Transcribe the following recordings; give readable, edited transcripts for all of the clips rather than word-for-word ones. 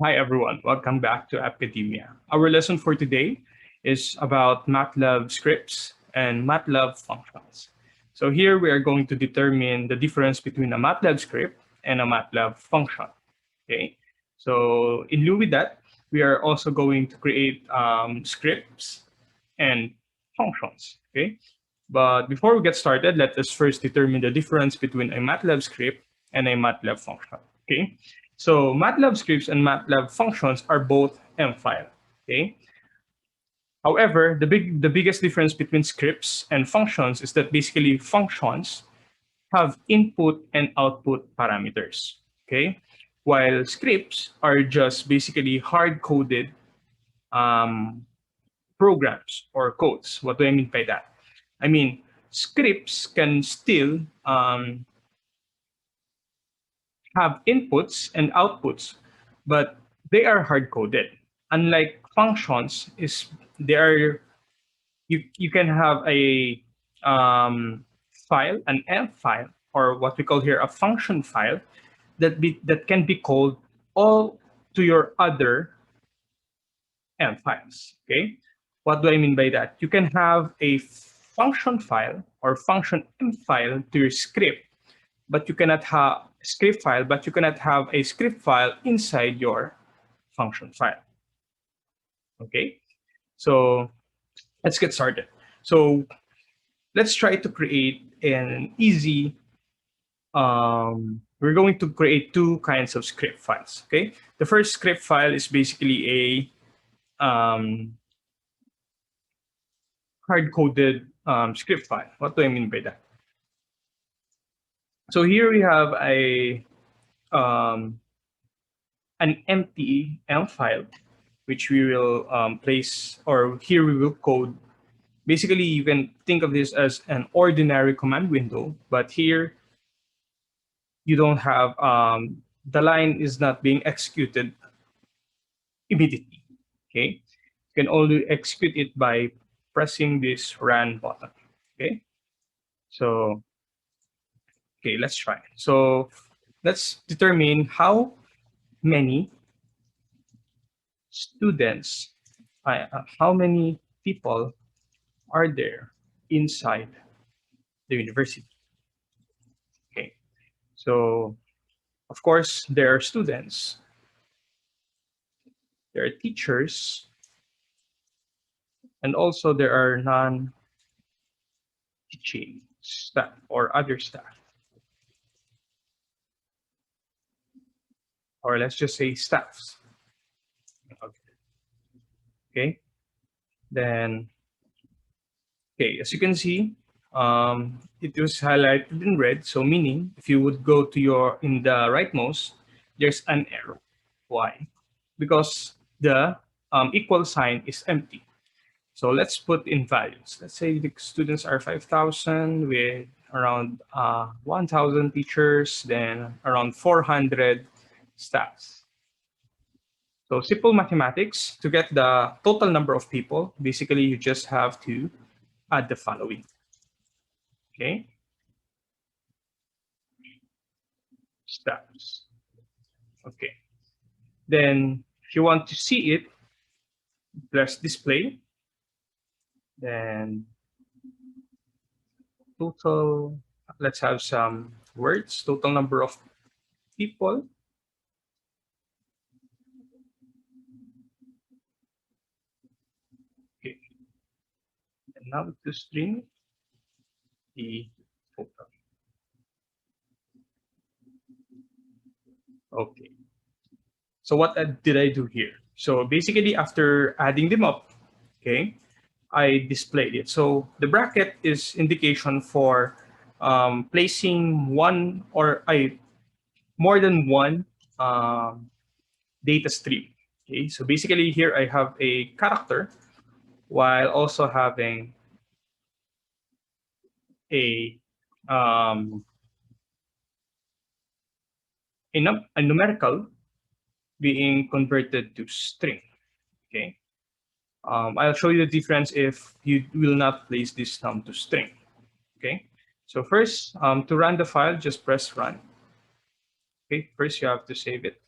Hi everyone, welcome back to Academia. Our lesson for today is about Matlab scripts and Matlab functions. So here we are going to determine the difference between a Matlab script and a Matlab function. Okay, so in lieu with that, we are also going to create scripts and functions. Okay, but before we get started, let us first determine the difference between a Matlab script and a Matlab function. Okay, so Matlab scripts and Matlab functions are both M-file. Okay, however, the biggest difference between scripts and functions is that basically functions have input and output parameters. Okay, while scripts are just basically hard-coded um, programs or codes. What do I mean by that? I mean, scripts can still have inputs and outputs, but they are hard coded. Unlike functions, is they are you can have a file, an env file, or what we call here a function file that can be called all to your other env files. Okay, what do I mean by that? You can have a function file or function env file to your script, but you cannot have script file, but you cannot have a script file inside your function file. Okay, so let's get started. So let's try to create an easy. We're going to create two kinds of script files. Okay, the first script file is basically a hard-coded script file. What do I mean by that? So here we have um, an empty M file, which we will place, or here we will code. Basically, you can think of this as an ordinary command window, but here you don't have, the line is not being executed immediately, okay? You can only execute it by pressing this run button, okay? So, okay, let's try. So let's determine how many students, how many people are there inside the university. Okay, so of course there are students, there are teachers, and also there are non-teaching staff or other staff, or let's just say staffs. Okay, then okay, as you can see, it was highlighted in red. So meaning, if you would go to your in the rightmost, there's an error. Why? Because the equal sign is empty. So let's put in values. Let's say the students are 5,000 with around 1,000 teachers, then around 400 staffs. So simple mathematics, to get the total number of people, basically you just have to add the following. Okay, staffs. Okay, then if you want to see it, press display, then total, let's have some words, total number of people. Okay, and now to string the total. Okay, so what did I do here? So basically after adding them up, okay, I displayed it. So the bracket is indication for placing one or more than one data stream. Okay, so basically here I have a character while also having a um, a numerical being converted to string. Okay, I'll show you the difference if you will not place this num to string. Okay, so first to run the file, just press run. Okay, first you have to save it.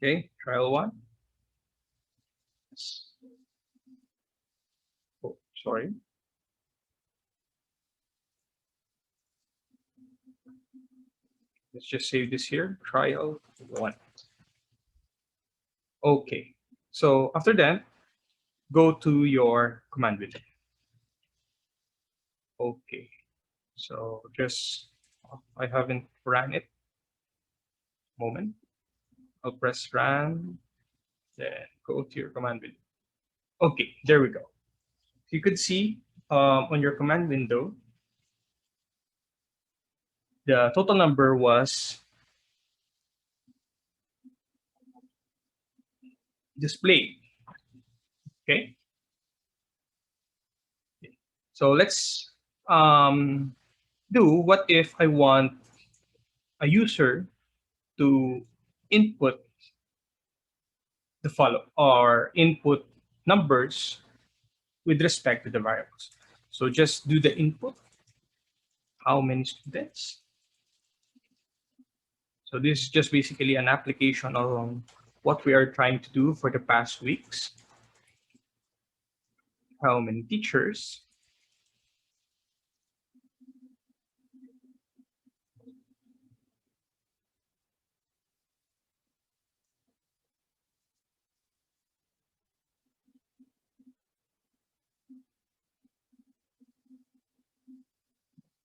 Okay, trial one. Oh, sorry. Let's just save this here. Trial one. Okay. So after that, go to your command window. Okay. So just I haven't ran it. Moment. I'll press run. Then go to your command window. Okay, there we go. You could see on your command window, the total number was displayed. Okay. So let's um, do what if I want a user to input the follow or input numbers with respect to the variables. So just do the input. How many students? So this is just basically an application on what we are trying to do for the past weeks. How many teachers?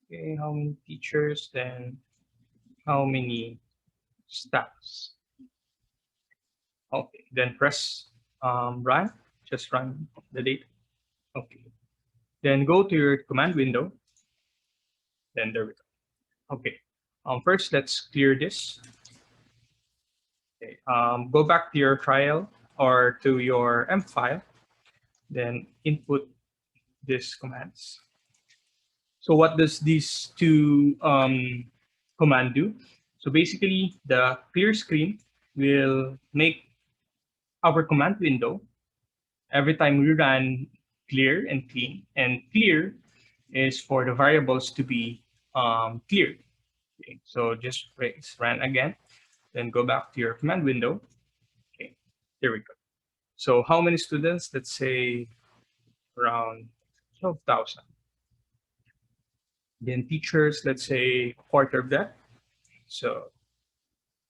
Okay, how many teachers? Then how many staffs? Okay, then press run. Just run the data. Okay. Then go to your command window. Then there we go. Okay. First, let's clear this. Okay. Go back to your trial or to your M file. Then input these commands. So what does these two command do? So basically, the clear screen will make our command window every time we run clear and clean. And clear is for the variables to be cleared. Okay, so just press run again, then go back to your command window. Okay, there we go. So how many students? Let's say around 12,000. Then teachers, let's say a quarter of that. So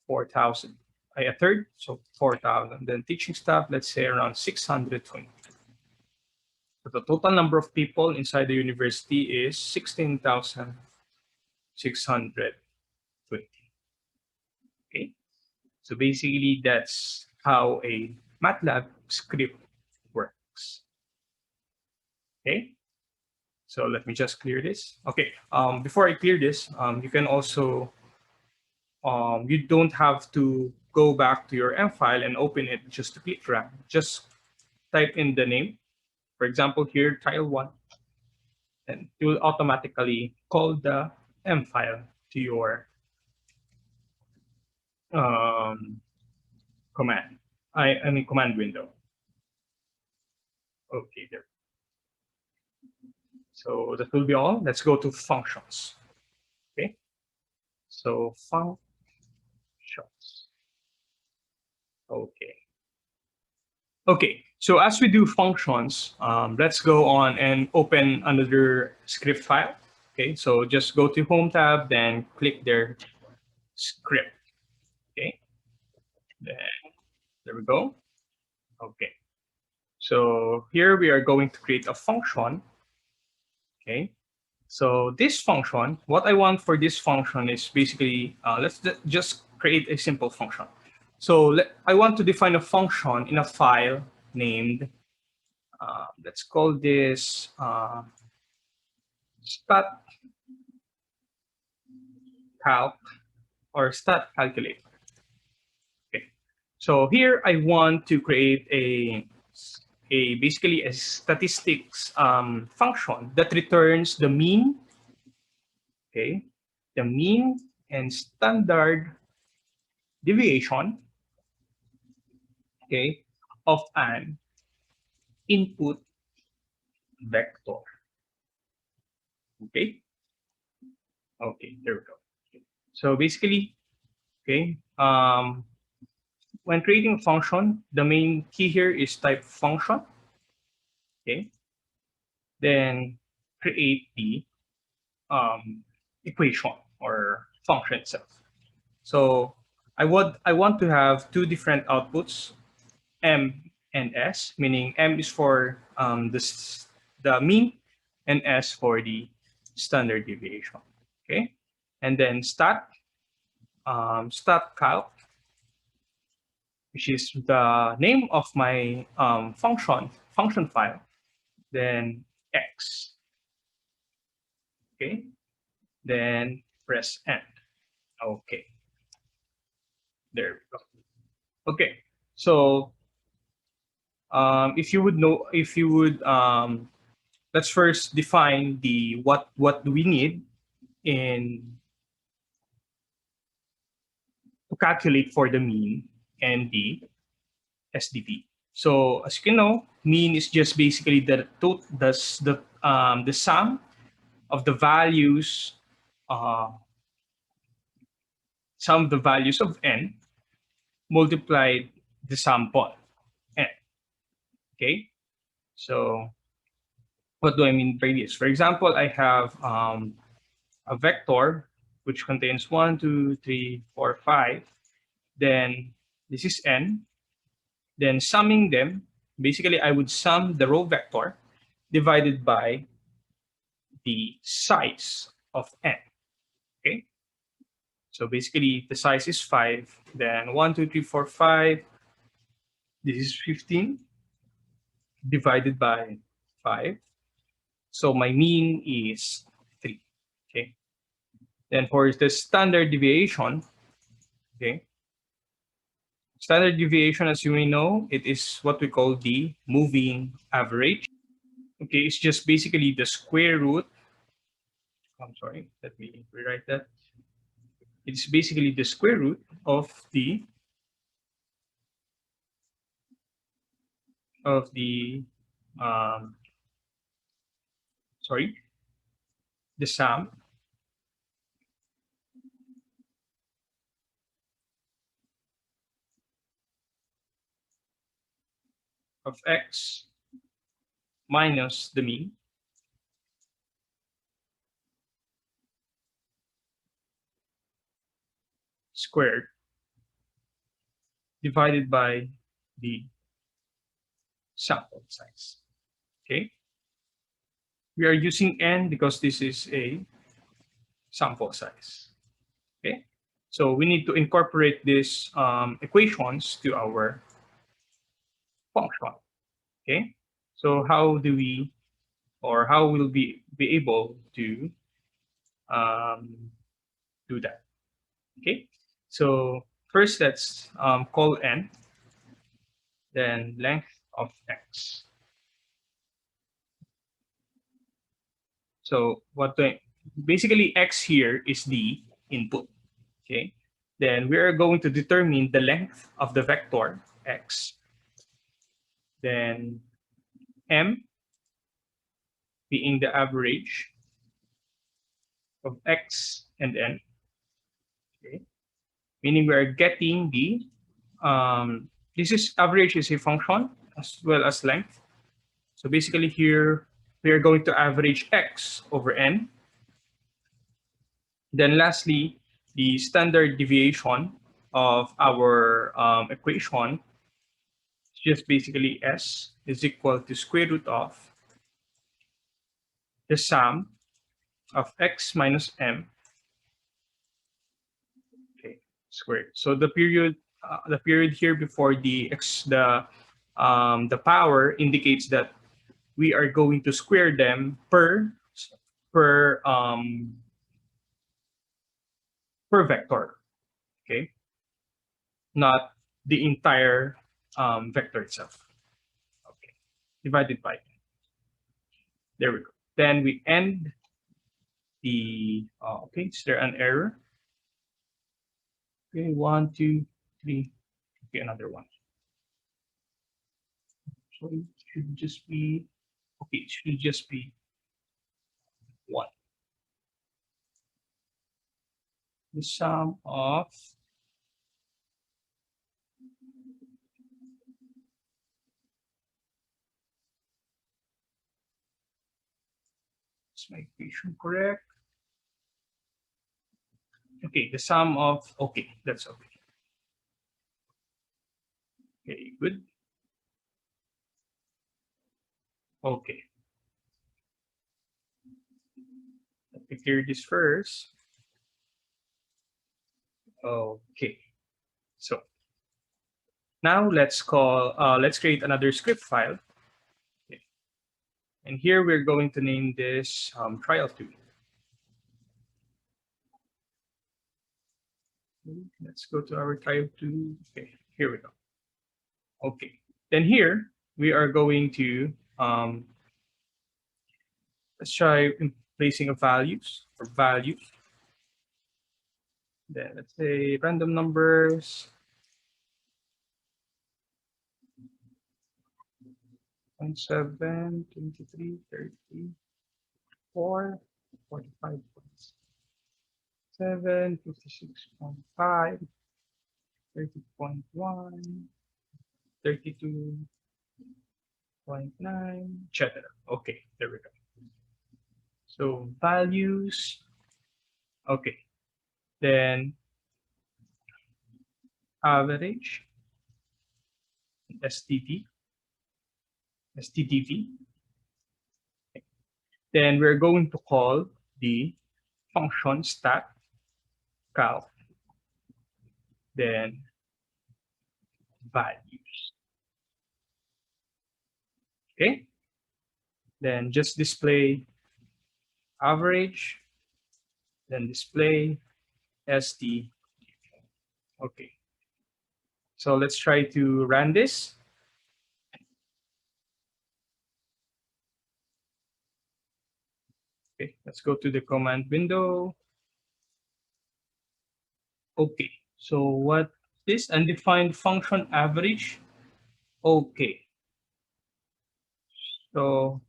4,000. A third, so 4,000. Then teaching staff, let's say around 620. So the total number of people inside the university is 16,620. Okay. So basically, that's how a Matlab script works. Okay. So let me just clear this. Okay. Before I clear this, you can also you don't have to go back to your M file and open it just to click run. Just type in the name. For example, here trial one, and it will automatically call the M file to your um, command. I mean command window. Okay, there. So that will be all. Let's go to functions. Okay. So functions. Okay. Okay. So as we do functions, let's go on and open another script file. Okay. So just go to Home tab, then click their script. Okay. Then there we go. Okay. So here we are going to create a function. Okay. So this function, what I want for this function is basically, let's just create a simple function. So I want to define a function in a file named, let's call this stat calc or stat calculator. Okay. So here I want to create a basically a statistics function that returns the mean, okay, the mean and standard deviation, okay, of an input vector. Okay. Okay, there we go. So basically, okay, when creating a function, the main key here is type function. Okay. Then create the equation or function itself. So I want to have two different outputs, M and S, meaning M is for the mean and S for the standard deviation. Okay, and then stat calc, which is the name of my function file, then X. Okay, then press End. Okay, there we go. Okay, so if you would, let's first define the what do we need in to calculate for the mean and the SDT. So as you can know, mean is just basically the sum of the values, uh, sum of the values of n multiplied the sample n. Okay, so what do I mean by this? For example, I have a vector which contains 1, 2, 3, 4, 5. Then this is n. Then summing them, basically I would sum the row vector divided by the size of n. Okay, so basically the size is 5. Then 1, 2, 3, 4, 5. This is 15 divided by 5. So my mean is 3. Okay. Then for the standard deviation, okay, standard deviation, as you may know, it is what we call the moving average. Okay, it's just basically the square root. I'm sorry, let me rewrite that. It's basically the square root of the um, sorry, the sum of x minus the mean squared divided by the sample size. Okay, we are using n because this is a sample size. Okay, so we need to incorporate these equations to our function. Okay, so how do we, or how will we be able to um, do that? Okay, so first let's call n, then length of x. So basically x here is the input. Okay, then we are going to determine the length of the vector x. Then m being the average of x and n. Okay, meaning we are getting the this is average is a function as well as length. So basically here we are going to average x over n. Then lastly, the standard deviation of our equation is just basically s is equal to square root of the sum of x minus m, okay, squared. So the period here before the power indicates that we are going to square them per um, per vector, okay, not the entire vector itself. Okay, divided by. There we go. Then we end the. Okay, is there an error? Okay, 1, 2, 3. Okay, another one. So it should just be. Okay, it should just be 1. The sum of Is my equation correct? Okay, the sum of, okay, that's okay. Okay, good. Okay. Let me clear this first. Okay. So now let's create another script file. Okay. And here we're going to name this trial2. Let's go to our trial2. Okay, here we go. Okay. Then here we are going to let's try placing a values or values. Then let's say random numbers. 7, 23, 34, 45.7, 56.5, 30.1, 32.9, etc. Okay, there we go. So values. Okay, then average, STD, STDV. Then we're going to call the function stat cal, then values. Okay, then just display average, then display ST. Okay, so let's try to run this. Okay, let's go to the command window. Okay, so what is undefined function average? Okay, so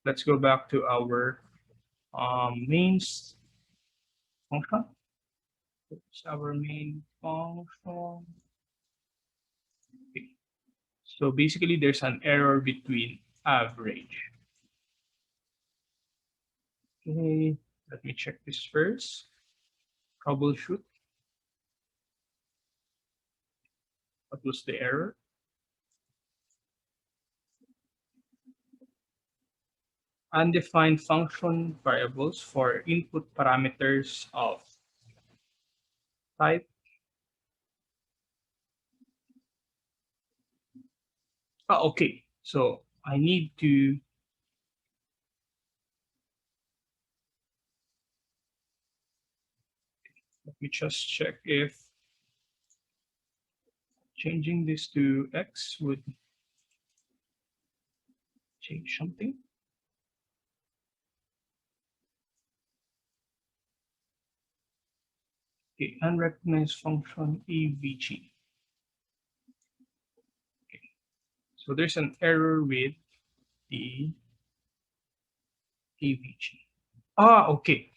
let's go back to our mains function. It's our main function. Okay. So basically, there's an error between average. Okay, let me check this first. Troubleshoot. What was the error? Undefined function variables for input parameters of type. Okay, so I need to let me just check if changing this to X would change something. Okay, unrecognized function AVG. Okay, so there's an error with the AVG. Okay.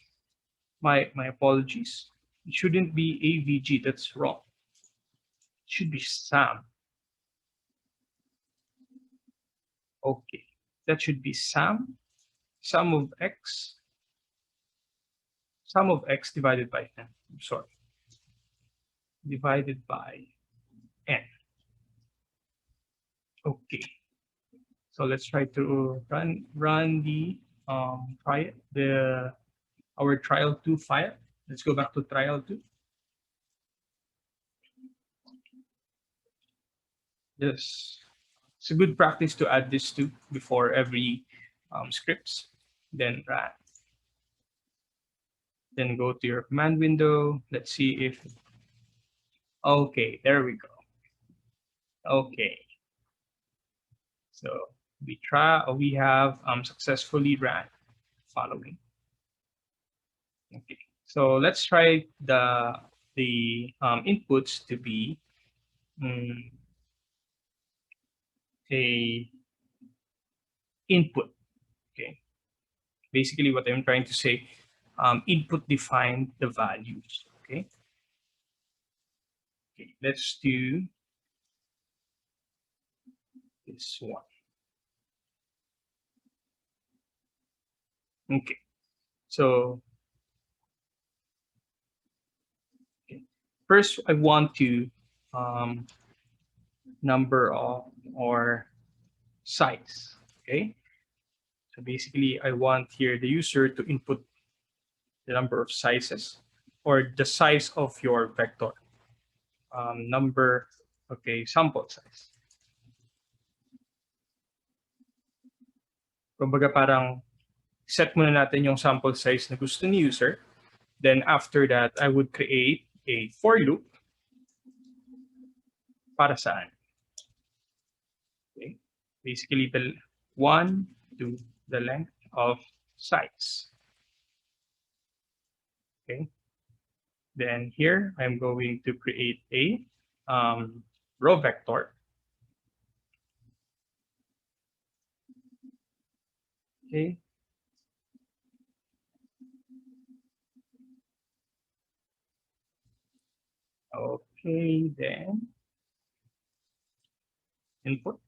My apologies. It shouldn't be AVG. That's wrong. It should be SAM. Okay, that should be SAM. Sum of X. Sum of X divided by N. I'm sorry. Divided by N. Okay. So let's try to run the our trial2 file. Let's go back to trial2. Yes, it's a good practice to add this to before every scripts. Then run. Then go to your command window. Let's see if, okay, there we go. Okay. So we have successfully ran following. Okay. So let's try the inputs to be a input. Okay. Basically, what I'm trying to say, input define the values. Okay. Okay. Let's do this one. Okay, so okay. First I want to um, number of or size. Okay, so basically I want here the user to input the number of sizes or the size of your vector. Number, okay, sample size. Kumbaga parang set muna natin yung sample size na gusto ni user. Then after that, I would create a for loop para saan. Okay. Basically, the 1 to the length of size. Okay. Then here, I'm going to create a row vector. Okay. Okay, then input.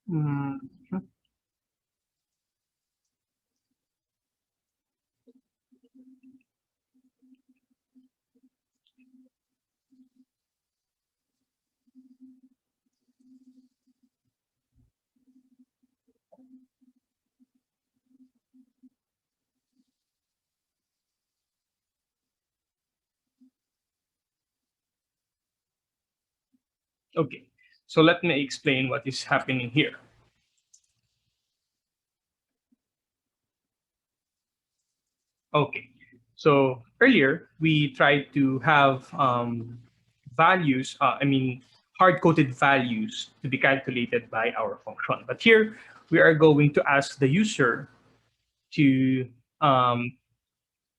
Mhm. Okay, so let me explain what is happening here. Okay, so earlier we tried to have values, hard-coded values to be calculated by our function. But here we are going to ask the user to um,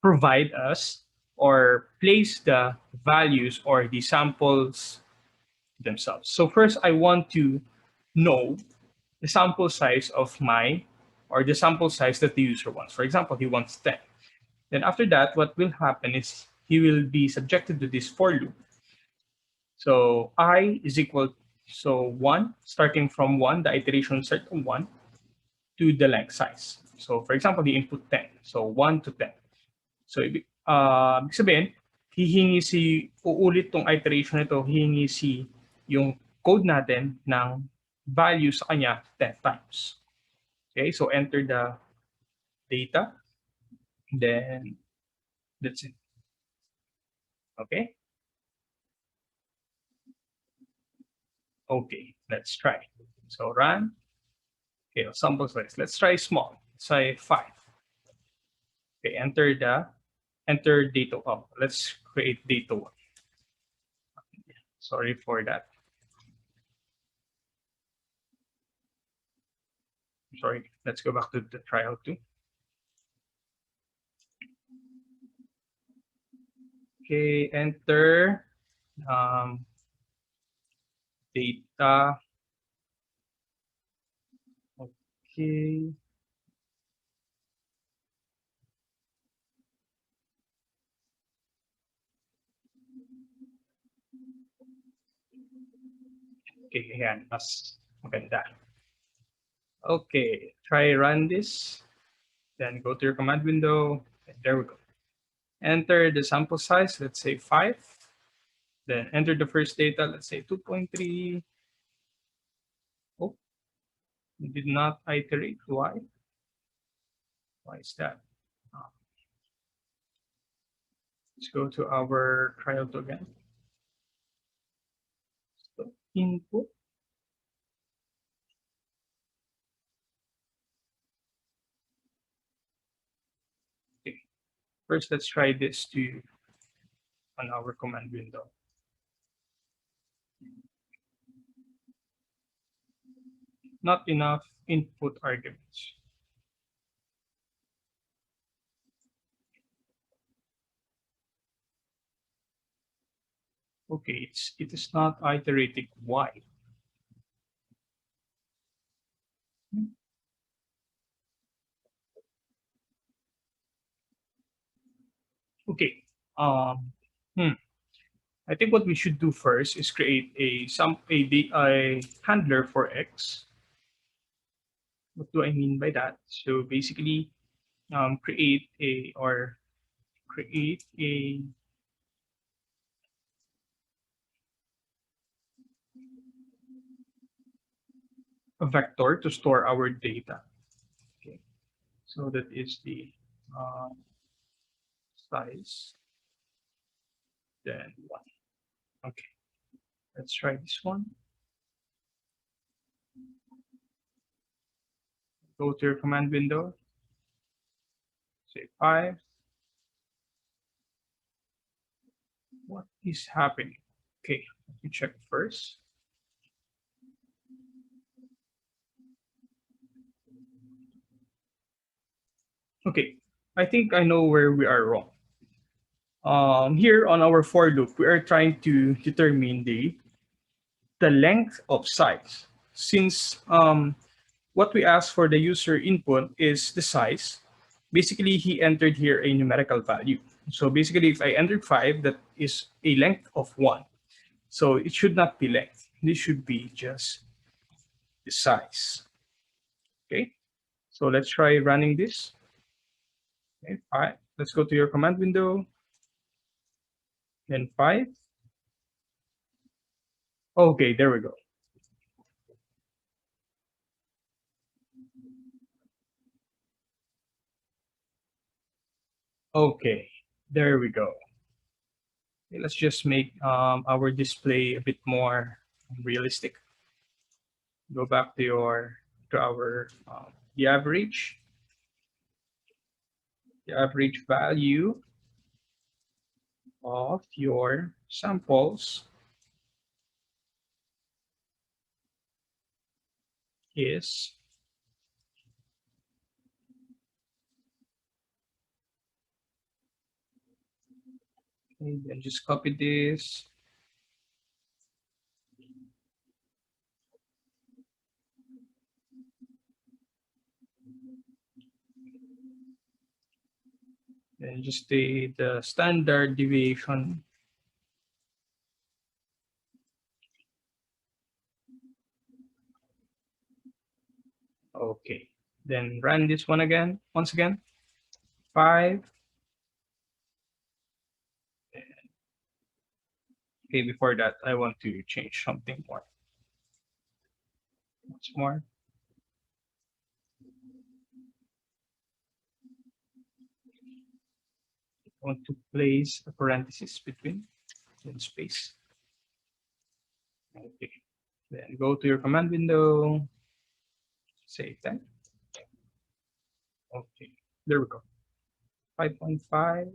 provide us or place the values or the samples themselves. So first I want to know the sample size of my or the sample size that the user wants. For example, he wants 10. Then after that, what will happen is he will be subjected to this for loop. So I is equal, so 1, starting from 1, the iteration start from 1 to the length size. So for example, the input 10. So 1 to 10. So ibig sabihin, uulit tong iteration nito, hihingi yung code natin ng value sa kanya 10 times. Okay, so enter the data, then that's it. Okay, okay, let's try. So run. Okay, sample size. Let's try small. Let's try 5. Okay, enter data. Oh, let's create data 1. Sorry for that. Sorry. Let's go back to the trial 2. Okay, enter data. Okay. Okay, ayan. Mas maganda. Okay, try run this. Then go to your command window. And there we go. Enter the sample size, let's say 5. Then enter the first data, let's say 2.3. Oh, it did not iterate. Why? Why is that? Let's go to our trial 2 again. So input. Okay. First, let's try this to on our command window. Not enough input arguments. Okay, it is not iterating. Why? Okay. Um, hmm. I think what we should do first is create a handler for x. What do I mean by that? So basically, create a vector to store our data. Okay. So that is the uh, size, then one. Okay. Let's try this one. Go to your command window, say 5. What is happening? Okay, let me check first. Okay, I think I know where we are wrong. Here on our for loop, we are trying to determine the length of size. Since what we ask for the user input is the size, basically he entered here a numerical value. So basically, if I entered 5, that is a length of 1. So it should not be length. This should be just the size. Okay, so let's try running this. Okay, 5. Let's go to your command window, then 5. Okay, there we go. Okay, there we go. Okay, let's just make our display a bit more realistic. Go back to our the average value of your samples is, okay, then just copy this. Then just the standard deviation. Okay, then run this one again, once again. 5. Okay, before that, I want to change something more. Once more. I want to place a parenthesis between in space. Okay. Then go to your command window, save that. Okay, there we go. 5.5,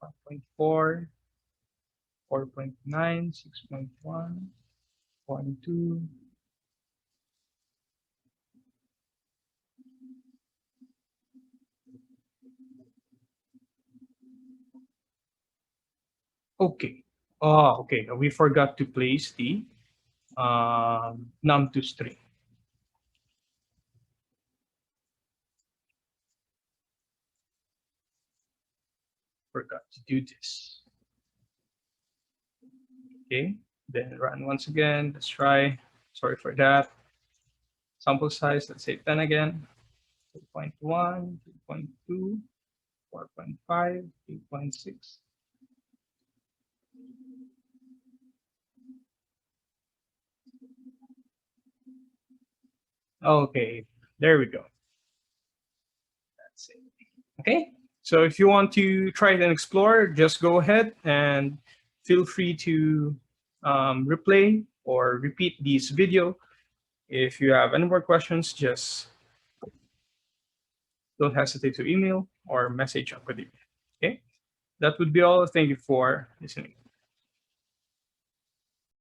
5.4, 4.9, 6.1, 0.2. Okay. Oh, okay. We forgot to place the num to string. Forgot to do this. Okay. Then run once again. Let's try. Sorry for that. Sample size, let's say 10 again. 2.1, 2.2, 4.5, 8.6. Okay, there we go. That's it. Okay, so if you want to try it and explore, just go ahead and feel free to replay or repeat this video. If you have any more questions, just don't hesitate to email or message Academia. Okay, that would be all. Thank you for listening.